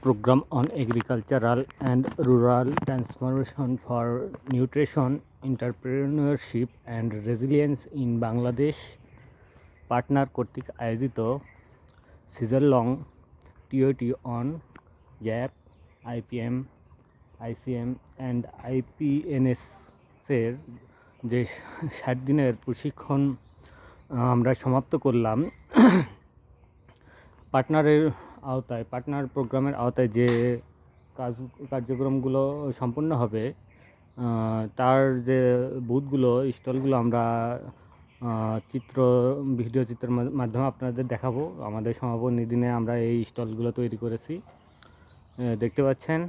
program on agricultural and rural transformation for nutrition, entrepreneurship and resilience in Bangladesh partner কর্তৃক আয়োজিত season long TOT on GAP IPM ICM and আইপিএনএসের যে 60 দিনের প্রশিক্ষণ আমরা সমাপ্ত করলাম। পার্টনার প্রোগ্রামের আওতায় যে কার্যক্রমগুলো সম্পন্ন হবে তার যে বুথগুলো স্টলগুলো আমরা ভিডিও চিত্রের মাধ্যমে আপনাদের দেখাবো। আমাদের সমাপনী দিনে আমরা এই স্টলগুলো তৈরি করেছি, দেখতে পাচ্ছেন।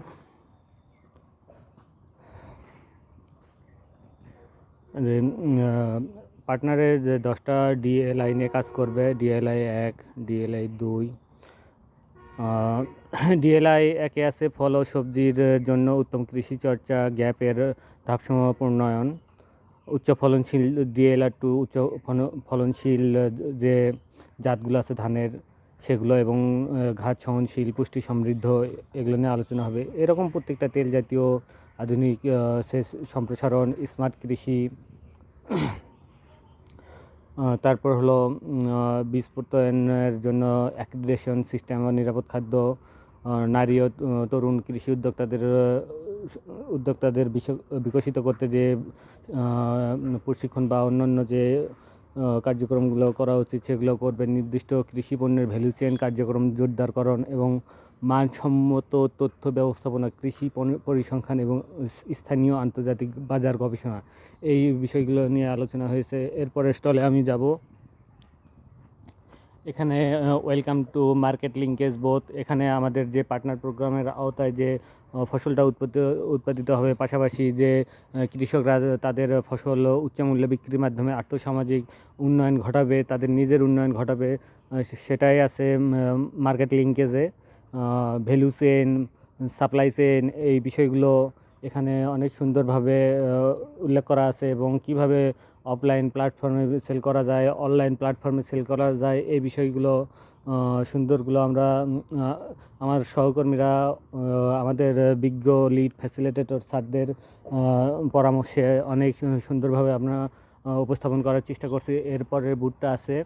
পার্টনারের যে 10টা ডিএলআই নিয়ে কাজ করবে, ডিএলআই 1, ডিএলআই 2। ডিএলআই 1-এ আছে ফল ও সবজির জন্য উত্তম কৃষি চর্চা, গ্যাপের ধাপসমূহ প্রণয়ন। উচ্চ ফলনশীল ডিএলআই 2 উচ্চ ফলনশীল যে জাতগুলো আছে ধানের সেগুলো এবং ঘাত সহনশীল, পুষ্টি সমৃদ্ধ, এগুলো নিয়ে আলোচনা হবে। এরকম প্রত্যেকটা তেল জাতীয় আধুনিক সেচ সম্প্রসারণ, স্মার্ট কৃষি, তারপর হলো বীজ প্রত্যয়নের জন্য অ্যাক্রিডিটেশন সিস্টেম ও নিরাপদ খাদ্য, নারী ও তরুণ কৃষি উদ্যোক্তাদের বিকশিত করতে যে প্রশিক্ষণ বা অন্যান্য যে কার্যক্রমগুলো করা উচিত সেগুলো করবেন। নির্দিষ্ট কৃষি পণ্যের ভ্যালু চেইন কার্যক্রম জোরদারকরণ এবং মানসম্মত তথ্য ব্যবস্থাপনা, কৃষি পরিসংখ্যান এবং স্থানীয় আন্তর্জাতিক বাজার গবেষণা, এই বিষয়গুলো নিয়ে আলোচনা হয়েছে। এরপরে স্টলে আমি যাব। এখানে welcome to market linkage both. এখানে আমাদের যে পার্টনার প্রোগ্রামের আওতায় যে ফসলটা উৎপাদিত হবে, পাশাপাশি যে কৃষকরা তাদের ফসল উচ্চমূল্যে বিক্রির মাধ্যমে আর্থসামাজিক উন্নয়ন ঘটাবে, তাদের নিজের উন্নয়ন ঘটাবে, সেটাই আছে মার্কেট লিঙ্কেজে। ভ্যালু চেইন, সাপ্লাই চেইন, এই বিষয়গুলো এখানে অনেক সুন্দরভাবে উল্লেখ করা আছে এবং কিভাবে অফলাইন প্ল্যাটফর্মে সেল করা যায়, অনলাইন প্ল্যাটফর্মে সেল করা যায়, এই বিষয়গুলো সুন্দরগুলো আমরা আমার সহকর্মীরা আমাদের বিজ্ঞ লিড ফ্যাসিলিটেটর স্যারদের পরামর্শে অনেক সুন্দরভাবে আমরা উপস্থাপন করার চেষ্টা করছি। এরপরের বুথটা আছে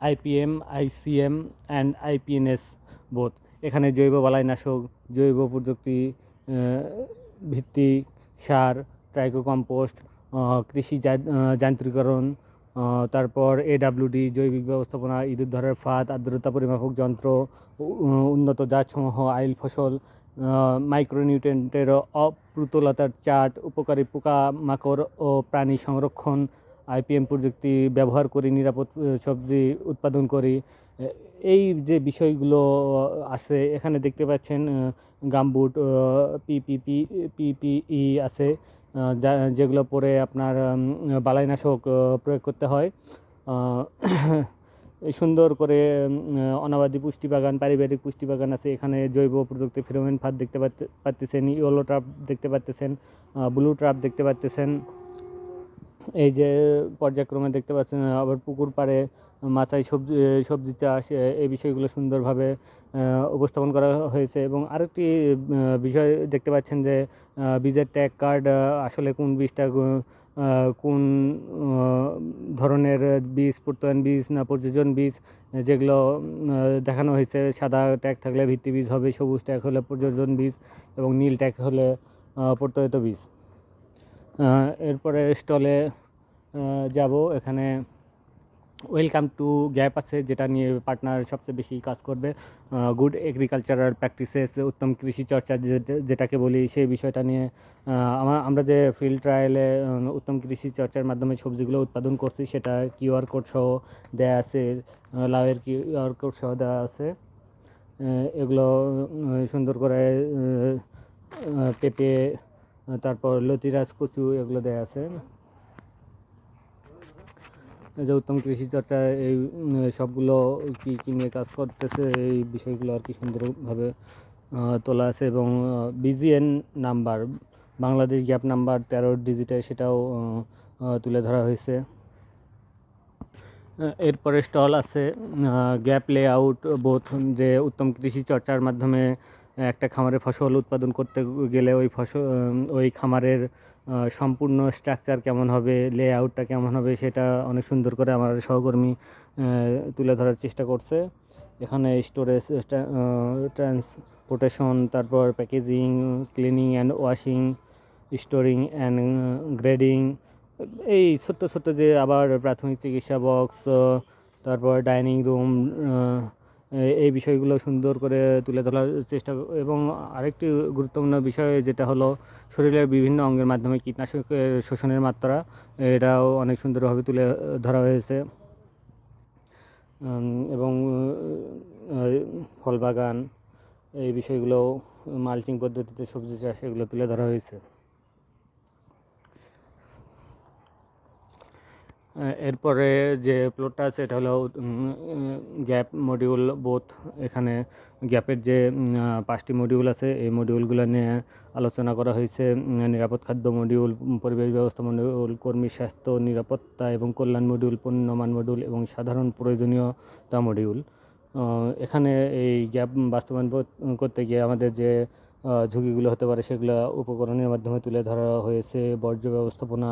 আইপিএম, আইসিএম অ্যান্ড আইপিএনএস বোথ। এখানে জৈব বালাইনাশক, জৈব প্রযুক্তি ভিত্তিক সার, ট্রাইকো কম্পোস্ট, কৃষি যান্ত্রিকরণ, তারপর এডাব্লিউডি, জৈবিক ব্যবস্থাপনা, ইঁদুর ধরার ফাঁদ, আর্দ্রতা পরিমাপক যন্ত্র, উন্নত জাতসমূহ, আইল ফসল, মাইক্রোনিউট্রিয়েন্টের অপ্রতুলতার চার্ট, উপকারী পোকামাকড় ও প্রাণী সংরক্ষণ, আইপিএম প্রযুক্তি ব্যবহার করি নিরাপদ সবজি উৎপাদন করি, এই যে বিষয়গুলো আছে এখানে দেখতে পাচ্ছেন। গামবুট, পিপিই আছে, যেগুলো পরে আপনার বালাইনাশক প্রয়োগ করতে হয়। সুন্দর করে অনাবাদি পুষ্টি বাগান, পারিবারিক পুষ্টি বাগান আছে। এখানে জৈব প্রযুক্তি ফেরোমেন ফাঁদ দেখতে পাচ্ছেন, ইয়েলো ট্রাপ দেখতে পাচ্ছেন, ব্লু ট্রাপ দেখতে পাচ্ছেন, এই যে পর্যায়ক্রমে দেখতে পাচ্ছেন। আবার পুকুর পাড়ে মাচাই সবজি চাষ, এই বিষয়গুলো সুন্দরভাবে উপস্থাপন করা হয়েছে। এবং আরেকটি বিষয় দেখতে পাচ্ছেন যে বীজের ট্যাগ কার্ড, আসলে কোন বীজটা কোন ধরনের বীজ, প্রত্যয়ন বীজ না প্রযোজন বীজ, যেগুলো দেখানো হয়েছে। সাদা ট্যাগ থাকলে ভিত্তি বীজ হবে, সবুজ ট্যাগ হলে প্রযোজন বীজ এবং নীল ট্যাগ হলে প্রত্যয়িত বীজ। এরপরে স্টলে যাব। এখানে ওয়েলকাম টু গ্যাপ আছে, যেটা নিয়ে পার্টনার সবচেয়ে বেশি কাজ করবে। গুড এগ্রিকালচারাল প্র্যাকটিসেস, উত্তম কৃষি চর্চা যেটাকে বলি, সেই বিষয়টা নিয়ে আমরা যে ফিল্ড ট্রায়ালে উত্তম কৃষি চর্চার মাধ্যমে সবজিগুলো উৎপাদন করছি সেটা কিউআর কোড সহ দেওয়া আছে, লাউয়ের কিউআর কোড সহ দেওয়া আছে। এগুলো সুন্দর করে পেঁপে, তারপর লতিরাজ, কচু, এগুলো দেওয়া আছে। যে উত্তম কৃষি চর্চা এই সবগুলো কী নিয়ে কাজ করতেছে এই বিষয়গুলো আর কি সুন্দরভাবে তোলা আছে। এবং BGN number, Bangladesh gap number 13 ডিজিটে, সেটাও তুলে ধরা হয়েছে। এরপরে স্টল আছে গ্যাপ লেআউট বোথ, যে উত্তম কৃষি চর্চার মাধ্যমে একটা খামারে ফসল উৎপাদন করতে গেলে ওই খামারের সম্পূর্ণ স্ট্রাকচার কেমন হবে, লেআউটটা কেমন হবে, সেটা অনেক সুন্দর করে আমার সহকর্মী তুলে ধরার চেষ্টা করছে। এখানে স্টোরেজ, ট্রান্সপোর্টেশন, তারপর packaging, cleaning and washing, storing and grading, এই ছোট্ট ছোট্ট যে আবার প্রাথমিক চিকিৎসা বক্স, তারপর ডাইনিং রুম, এই বিষয়গুলো সুন্দর করে তুলে ধরার চেষ্টা। এবং আরেকটি গুরুত্বপূর্ণ বিষয় যেটা হলো শরীরের বিভিন্ন অঙ্গের মাধ্যমে কীটনাশকের শোষণের মাত্রা, এটাও অনেক সুন্দরভাবে তুলে ধরা হয়েছে। এবং ফল বাগান, এই বিষয়গুলো, মালচিং পদ্ধতিতে সবজি চাষ, এগুলো তুলে ধরা হয়েছে। এরপরে যে প্লটটা আছে এটা হলো গ্যাপ মডিউল বোথ। এখানে গ্যাপের যে 5টি মডিউল আছে, এই মডিউলগুলো নিয়ে আলোচনা করা হয়েছে। নিরাপদ খাদ্য মডিউল, পরিবেশ ব্যবস্থা মডিউল, কর্মী স্বাস্থ্য নিরাপত্তা এবং কল্যাণ মডিউল, পণ্যমান মডিউল এবং সাধারণ প্রয়োজনীয়তা মডিউল। এখানে এই গ্যাপ বাস্তবায়ন করতে গিয়ে আমাদের যে ঝুঁকিগুলো হতে পারে সেগুলো উপকরণের মাধ্যমে তুলে ধরা হয়েছে। বর্জ্য ব্যবস্থাপনা,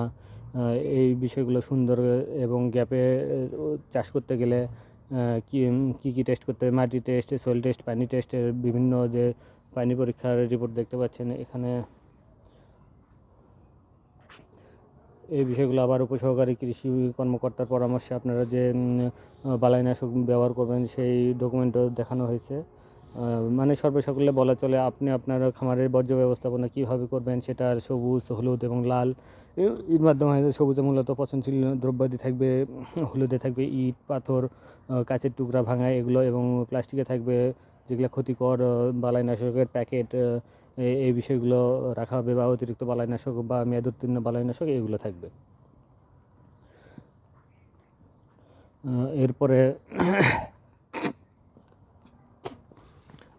এই বিষয়গুলো সুন্দর। এবং গ্যাপে চাষ করতে গেলে কী কী টেস্ট করতে হবে, মাটি টেস্ট, সয়েল টেস্ট, পানি টেস্টের বিভিন্ন যে পানি পরীক্ষার রিপোর্ট দেখতে পাচ্ছেন এখানে। এই বিষয়গুলো আবার উপসহকারী কৃষি কর্মকর্তার পরামর্শে আপনারা যে বালাইনাশক ব্যবহার করবেন সেই ডকুমেন্টও দেখানো হয়েছে। মানে সর্বসাকুল্যে বলা চলে আপনি আপনার খামারের বর্জ্য ব্যবস্থাপনা কীভাবে করবেন, সেটার সবুজ, হলুদ এবং লাল, এর মাধ্যমে সবুজে মূলত পচনশীল দ্রব্যাদি থাকবে, হলুদে থাকবে ইট, পাথর, কাঁচের টুকরা ভাঙা এগুলো, এবং প্লাস্টিকে থাকবে যেগুলো ক্ষতিকর বালাইনাশকের প্যাকেট, এই বিষয়গুলো রাখা হবে, বা অতিরিক্ত বালাইনাশক বা মেয়াদোত্তীর্ণ বালাইনাশক এগুলো থাকবে। এরপরে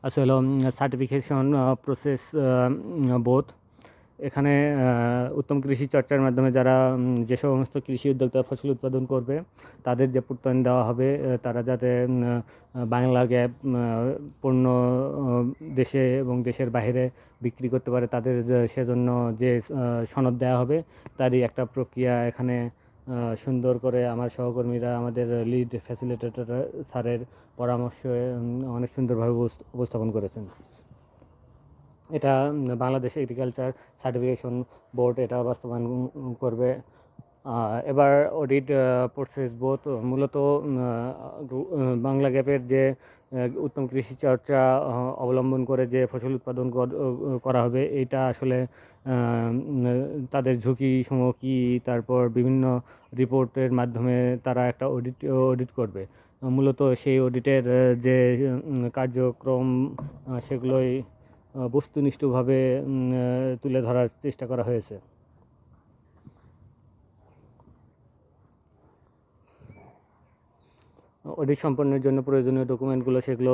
আছে হলো সার্টিফিকেশন প্রসেস বোথ। এখানে উত্তম কৃষি চর্চার মাধ্যমে যারা যে সমস্ত কৃষি উদ্যোক্তা ফসল উৎপাদন করবে তাদের যে প্রত্যয়ন দেওয়া হবে, তারা যাতে বাংলা গ্যাপ পণ্য দেশে এবং দেশের বাইরে বিক্রি করতে পারে, তাদের সেজন্য যে সনদ দেওয়া হবে তারই একটা প্রক্রিয়া এখানে সুন্দর করে আমার সহকর্মীরা, আমাদের লিড ফ্যাসিলিটেটর স্যারের পরামর্শে অনেক সুন্দরভাবে উপস্থাপন করেছেন। এটা বাংলাদেশ এগ্রিকালচার সার্টিফিকেশন বোর্ড এটা বাস্তবায়ন করবে। এবার অডিট প্রসেস বোথ, মূলত বাংলা গ্যাপের যে উত্তম কৃষি চর্চা অবলম্বন করে যে ফসল উৎপাদন করা হবে, এটা আসলে তাদের ঝুঁকি সমূহ কী, তারপর বিভিন্ন রিপোর্টের মাধ্যমে তারা একটা অডিট করবে। মূলত সেই অডিটের যে কার্যক্রম সেগুলোই বস্তুনিষ্ঠভাবে তুলে ধরার চেষ্টা করা হয়েছে। অডিট সম্পন্নের জন্য প্রয়োজনীয় ডকুমেন্টগুলো সেগুলো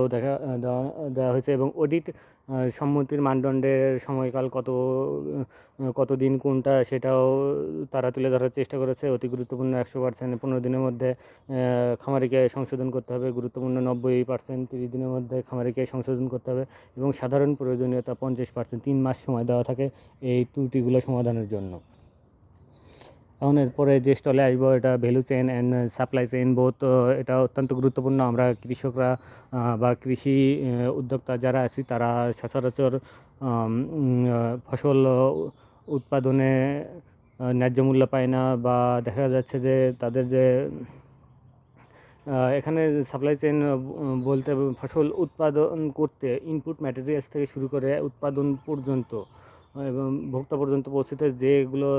দেওয়া হয়েছে, এবং অডিট সম্মতির মানদণ্ডের সময়কাল কতদিন কোনটা সেটাও তারা তুলে ধরার চেষ্টা করেছে। অতি গুরুত্বপূর্ণ 100% 15 দিনের মধ্যে খামারিকে সংশোধন করতে হবে, গুরুত্বপূর্ণ 90% 30 দিনের মধ্যে খামারিকে সংশোধন করতে হবে, এবং সাধারণ প্রয়োজনীয়তা 50%, 3 মাস সময় দেওয়া থাকে এই ত্রুটিগুলো সমাধানের জন্য। এখন এরপরে যে স্টলে আসবো এটা value chain and supply chain both, এটা অত্যন্ত গুরুত্বপূর্ণ। আমরা কৃষকরা বা কৃষি উদ্যোক্তা যারা আছি তারা সচরাচর ফসল উৎপাদনে ন্যায্য মূল্য পায় না, বা দেখা যাচ্ছে যে তাদের যে এখানে সাপ্লাই চেইন বলতে ফসল উৎপাদন করতে ইনপুট ম্যাটেরিয়ালস থেকে শুরু করে উৎপাদন পর্যন্ত এবং ভোক্তা পর্যন্ত পৌঁছতে যেগুলো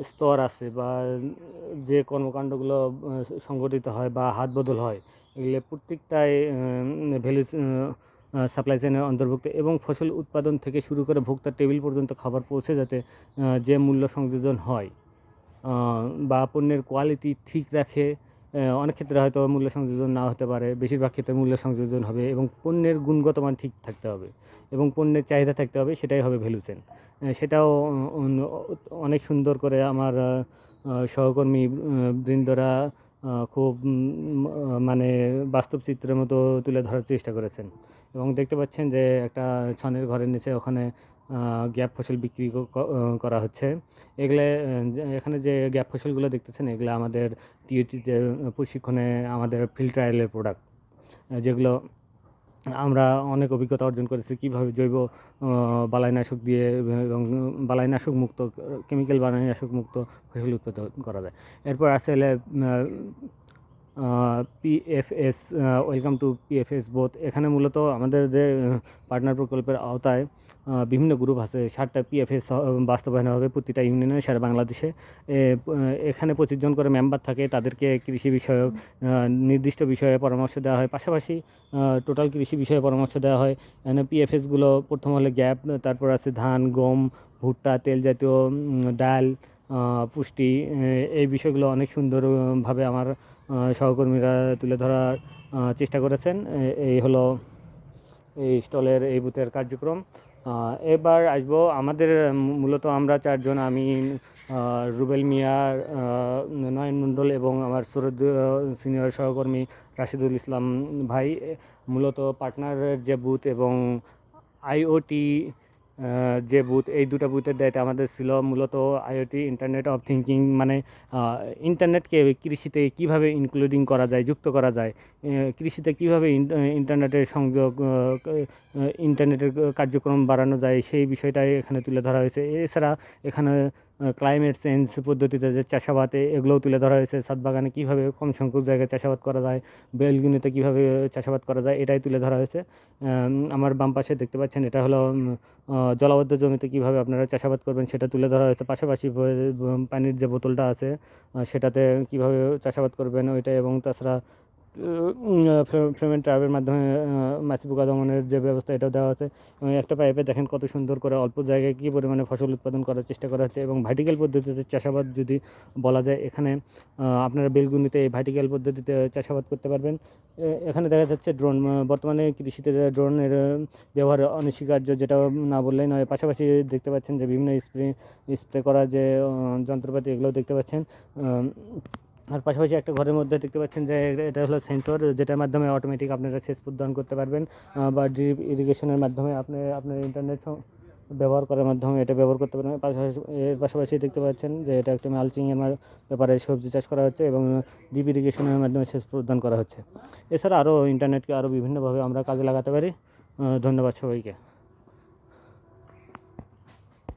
স্তর আছে, বা যে কর্মকাণ্ডগুলো সংগঠিত হয় বা হাত বদল হয়, এগুলো প্রত্যেকটাই ভ্যালু সাপ্লাই চেইনের অন্তর্ভুক্ত। এবং ফসল উৎপাদন থেকে শুরু করে ভোক্তার টেবিল পর্যন্ত খাবার পৌঁছে যাতে যে মূল্য সংযোজন হয় বা পণ্যের কোয়ালিটি ঠিক রাখে, অনেক ক্ষেত্রে হয়তো মূল্য সংযোজন না হতে পারে, বেশিরভাগ ক্ষেত্রে মূল্য সংযোজন হবে, এবং পণ্যের গুণগত মান ঠিক থাকতে হবে এবং পণ্যের চাহিদা থাকতে হবে, সেটাই হবে ভ্যালু চেইন। সেটাও অনেক সুন্দর করে আমার সহকর্মী বৃন্দরা খুব মানে বাস্তব চিত্রের মতো তুলে ধরার চেষ্টা করেছেন। এবং দেখতে পাচ্ছেন যে একটা ছানের ঘরের নিচে ওখানে গ্যাপ ফসল বিক্রি করা হচ্ছে। এগুলো এখানে যে গ্যাপ ফসলগুলো দেখতেছেন এগুলো আমাদের টিইউটিতে প্রশিক্ষণে আমাদের ফিল্ড ট্রায়ালের প্রোডাক্ট, যেগুলো আমরা অনেক অভিজ্ঞতা অর্জন করেছি কীভাবে জৈব বালাইনাশক দিয়ে এবং বালাইনাশক মুক্ত, কেমিক্যাল বালাইনাশক মুক্ত ফসল উৎপাদন করা যায়। এরপর আছে PFS, welcome to PFS both. এখানে মূলত আমাদের যে পার্টনার প্রকল্পের আওতায় বিভিন্ন গ্রুপ আছে, 7টা পিএফএস বাস্তবায়ন হবে প্রতিটা ইউনিয়নে সারা বাংলাদেশে। এখানে 25 জন করে মেম্বার থাকে, তাদেরকে কৃষি বিষয়ক নির্দিষ্ট বিষয়ে পরামর্শ দেওয়া হয়, পাশাপাশি টোটাল কৃষি বিষয়ে পরামর্শ দেওয়া হয়। এখানে পিএফএসগুলো প্রথম হলে গ্যাপ, তারপর আছে ধান, গম, ভুট্টা, তেল জাতীয় ডাল, পুষ্টি, এই বিষয়গুলো অনেক সুন্দরভাবে আমার সহকর্মীরা তুলে ধরার চেষ্টা করেছেন। এই হলো এই স্টলের এই বুথের কার্যক্রম। এবার আসবো আমাদের মূলত আমরা 4 জন, আমি রুবেল মিয়া, নয়ন মণ্ডল এবং আমার সিনিয়র সহকর্মী রাশিদুল ইসলাম ভাই মূলত পার্টনারের যে বুথ এবং আইওটি যে বুথ, এই দুটো বুথের দায়িত্ব আমাদের ছিল। মূলত আইওটি, ইন্টারনেট অফ থিঙ্কিং, মানে ইন্টারনেটকে কৃষিতে কিভাবে ইনক্লুডিং করা যায়, যুক্ত করা যায়, কৃষিতে কিভাবে ইন্টারনেটের সংযোগ, ইন্টারনেটের কার্যক্রম বাড়ানো যায়, সেই বিষয়টাই এখানে তুলে ধরা হয়েছে। এছাড়া এখানে ক্লাইমেট চেঞ্জ পদ্ধতিতে যে চাষাবাদ, এগুলোও তুলে ধরা হয়েছে। ছাদ বাগানে কীভাবে কম সংখ্যক জায়গায় চাষাবাদ করা যায়, বেলগুনিতে কীভাবে চাষাবাদ করা যায়, এটাই তুলে ধরা হয়েছে। আমার বাম পাশে দেখতে পাচ্ছেন এটা হলো জলাবদ্ধ জমিতে কীভাবে আপনারা চাষাবাদ করবেন সেটা তুলে ধরা হয়েছে। পাশাপাশি পানির যে বোতলটা আছে সেটাতে কীভাবে চাষাবাদ করবেন ওইটা, এবং তাছাড়া ফ্রেমেন্ট ট্রাপের মাধ্যমে মাছি পোকা দমনের যে ব্যবস্থা এটাও দেওয়া আছে। এবং একটা পাইপে দেখেন কত সুন্দর করে অল্প জায়গায় কী পরিমাণে ফসল উৎপাদন করার চেষ্টা করা হচ্ছে। এবং ভার্টিক্যাল পদ্ধতিতে চাষাবাদ যদি বলা যায়, এখানে আপনারা বেলগুনিতে এই ভার্টিক্যাল পদ্ধতিতে চাষাবাদ করতে পারবেন। এখানে দেখা যাচ্ছে ড্রোন, বর্তমানে কৃষিতে ড্রোনের ব্যবহার অনস্বীকার্য, যেটা না বললেই নয়। পাশাপাশি দেখতে পাচ্ছেন যে বিভিন্ন স্প্রে করার যে যন্ত্রপাতি, এগুলোও দেখতে পাচ্ছেন। আর পাশাপাশি একটা ঘরের মধ্যে দেখতে পাচ্ছেন যে এটা হলো সেন্সর, যেটার মাধ্যমে অটোমেটিক আপনারা সেচ প্রদান করতে পারবেন, বা ড্রিপ ইরিগেশনের মাধ্যমে আপনি আপনার ইন্টারনেট ব্যবহার করার মাধ্যমে এটা ব্যবহার করতে পারবেন। এর পাশাপাশি দেখতে পাচ্ছেন যে এটা একটা মালচিংয়ের ব্যাপারে সবজি চাষ করা হচ্ছে এবং ড্রিপ ইরিগেশনের মাধ্যমে সেচ প্রদান করা হচ্ছে। এছাড়া আরও ইন্টারনেটকে আরও বিভিন্নভাবে আমরা কাজে লাগাতে পারি। ধন্যবাদ সবাইকে।